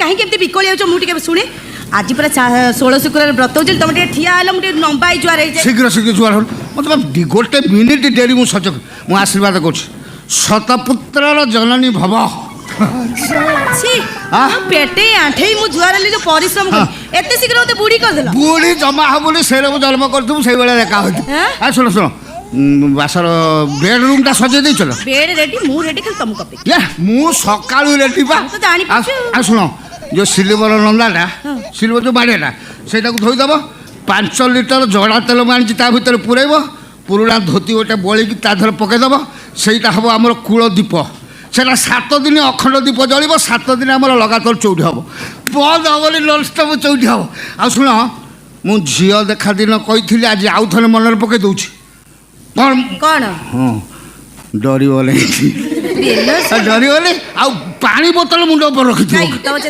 कहीं बिकल जाऊँ मुझे शुणे आज पूरा 16 शुक्र व्रत हो तुम ठिया हेल मुझे लंबा जुआर शीघ्र शीघ्र जुआर हो मतलब गोटे मिनिट डेरी मुझे सचक मुझे आशीर्वाद कर शतपुत्र जननी भव पेटे आठे मु जुआर जो परिश्रम एत शीघ्र मत बुढ़ी करदेल बुढ़ी जमा हम से जन्म करूँ से देखा हो शुण शुण बासर बेडरूम टा सजे दे चलो बेड रेडी मु रेडी खाली तुमको पे मु सकाळू रेडी बा तो जानी आ सुनो जो सिल्वर नंदाटा सिल्वर जो बाड़ियाटा सेटा को धोई दब 5 लिटर जड़ा तेल आनी भर पुरैब पुराणा धोती गोटे बड़ी ताधर पकईदब सेटा हम आम कूल दीप सेटा 7 दिन अखंड दीप जल 7 दिन आम लगातार चौठी हम बंद हेनी ननस्टप चौठी हम आ शुण मु झील देखा दिन कही आज आउ थे मन पकई दूची कौन हाँ डरीगले डरीगले आ पानी बोतल मुंड पर रखी